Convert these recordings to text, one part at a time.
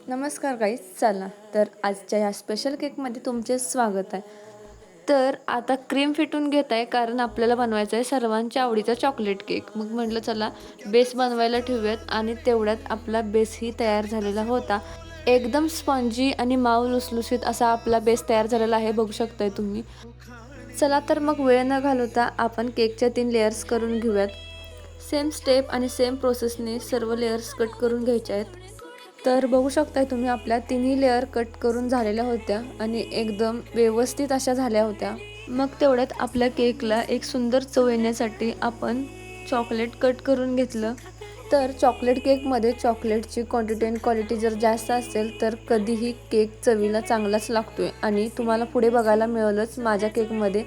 नमस्कार गाईज, चला तर आजच्या ह्या स्पेशल केकमध्ये तुमचे स्वागत आहे. तर आता क्रीम फिटून घेत आहे कारण आपल्याला बनवायचं आहे सर्वांच्या आवडीचा चॉकलेट केक. मग म्हटलं चला बेस बनवायला ठेवूयात आणि तेवढ्यात आपला बेसही तयार झालेला होता. एकदम स्पॉन्जी आणि माऊ लुसलुसीत असा आपला बेस तयार झालेला आहे, बघू शकताय तुम्ही. चला तर मग वेळ न घालवता आपण केकच्या 3 लेयर्स करून घेऊयात. सेम स्टेप आणि सेम प्रोसेसने सर्व लेयर्स कट करून घ्यायचे आहेत. तर बघू शकताय तुम्ही आपल्या 3ही लेअर कट करून झालेल्या होत्या आणि एकदम व्यवस्थित अशा झाल्या होत्या. मग तेवढ्यात आपल्या केकला एक सुंदर चव येण्यासाठी आपण चॉकलेट कट करून घेतलं. तर चॉकलेट केकमध्ये चॉकलेटची क्वांटिटी आणि क्वालिटी जर जास्त असेल तर कधीही केक चवीला चांगलाच लागतोय आणि तुम्हाला पुढे बघायला मिळेलच माझ्या केकमध्ये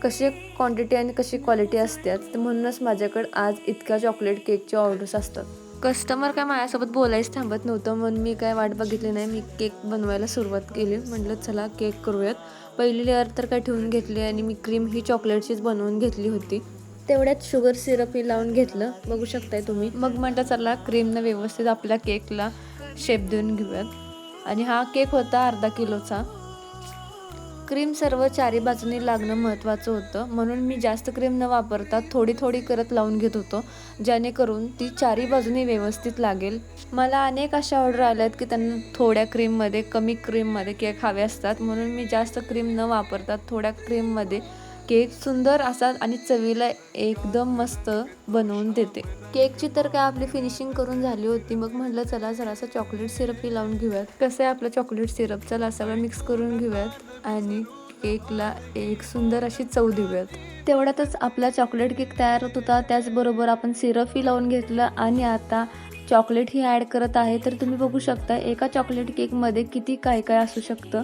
कशी क्वांटिटी आणि कशी क्वालिटी असतात. म्हणूनच माझ्याकडे आज इतक्या चॉकलेट केकचे ऑर्डर्स असतात. कस्टमर काय माझ्यासोबत बोलायच थांबत नव्हतं, म्हणून मी काय वाट बघितली नाही. मी केक बनवायला सुरुवात केली. म्हटलं चला केक करूयात. पहिली लेअर तर काय ठेवून घेतली आणि मी क्रीम ही चॉकलेटचीच बनवून घेतली होती. तेवढ्यात शुगर सिरपही लावून घेतलं, बघू शकताय तुम्ही. मग म्हटलं चला क्रीमनं व्यवस्थित आपल्या केकला शेप देऊन घेऊयात. आणि हा केक होता अर्धा किलोचा. क्रीम सर्व चारी बाजूनी लागणं महत्त्वाचं होतं, म्हणून मी जास्त क्रीम न वापरता थोडी थोडी करत लावून घेत होतो, जेणेकरून ती चारी बाजूनी व्यवस्थित लागेल. मला अनेक अशा ऑर्डर आल्यात की त्यांना थोड्या क्रीममध्ये कमी क्रीममध्ये केक हवे असतात, म्हणून मी जास्त क्रीम न वापरता थोड्या क्रीममध्ये केक सुंदर असा आणि चवीला एकदम मस्त बनवून देते. केकची तर काय आपली फिनिशिंग करून झाली होती. मग म्हटलं चला जरासं चॉकलेट सिरपही लावून घेऊयात. कसं आहे आपलं चॉकलेट सिरप, चला सगळं मिक्स करून घेऊयात आणि केकला एक सुंदर अशी चव देऊयात. तेवढ्यातच आपला चॉकलेट केक तयार होत होता. त्याचबरोबर आपण सिरपही लावून घेतलं आणि आता चॉकलेटही ॲड करत आहे. तर तुम्ही बघू शकता एका चॉकलेट केकमध्ये किती काय काय असू शकतं,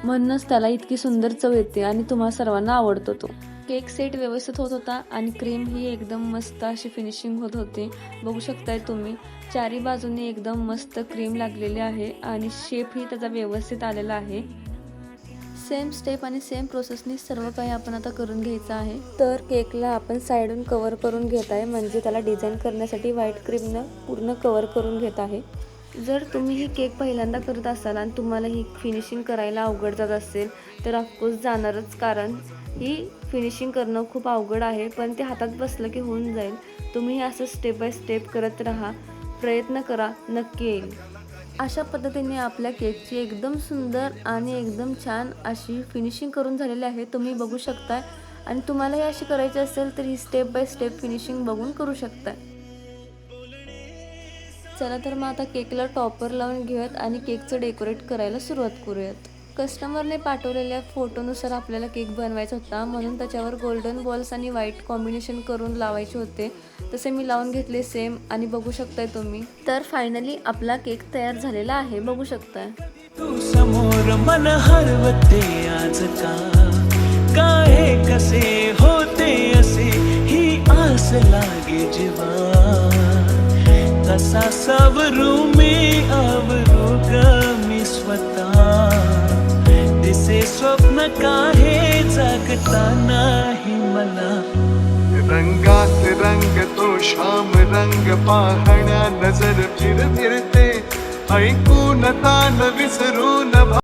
म्हणूनच त्याला इतकी सुंदर चव येते आणि तुम्हा सर्वांना आवडतो तो. केक सेट व्यवस्थित होत होता आणि क्रीम ही एकदम मस्त अशी फिनिशिंग होत होती. बघू शकताय तुम्ही चारी बाजूने एकदम मस्त क्रीम लागलेली आहे आणि शेपही त्याचा व्यवस्थित आलेला आहे. सेम स्टेप आणि सेम प्रोसेसनी सर्व काही आपण आता करून घ्यायचं आहे. तर केकला आपण साईडून कवर करून घेत आहे, म्हणजे त्याला डिझाईन करण्यासाठी व्हाईट क्रीमनं पूर्ण कवर करून घेत आहे. जर तुम्ही ही केक पहिल्यांदा करत असाल आणि तुम्हाला ही फिनिशिंग करायला अवघड जात असेल तर ऑफकोर्स जाणारच, कारण ही फिनिशिंग करणं खूप अवघड आहे. पण ते हातात बसलं की होऊन जाईल. तुम्ही असं स्टेप बाय स्टेप करत राहा, प्रयत्न करा, नक्की येईल. अशा पद्धतीने आपल्या केकची एकदम सुंदर आणि एकदम छान अशी फिनिशिंग करून झालेली आहे, तुम्ही बघू शकताय. आणि तुम्हाला ही अशी करायची असेल तर ही स्टेप बाय स्टेप फिनिशिंग बघून करू शकताय. चला तर मग आता केकला टॉपर लावून घेऊयात आणि केकचं डेकोरेट करायला सुरुवात करूयात. कस्टमरने पाठवलेल्या फोटोनुसार आपल्याला केक बनवायचा होता, म्हणून त्याच्यावर गोल्डन बॉल्स आणि व्हाईट कॉम्बिनेशन करून लावायचे होते. तसे मी लावून घेतले सेम आणि बघू शकताय तुम्ही. तर फायनली आपला केक तयार झालेला आहे, बघू शकताय. तू समोर मन हरवते आज का काय कसे होते असे ही आस लागे जीवा तसा सावरू मी आवरू ग मी स्वतः दिसे स्वप्न काहे जगता नाही मला रंगात रंग तो श्याम रंग पाहण्या नजर फिरते ऐकून तान विसरून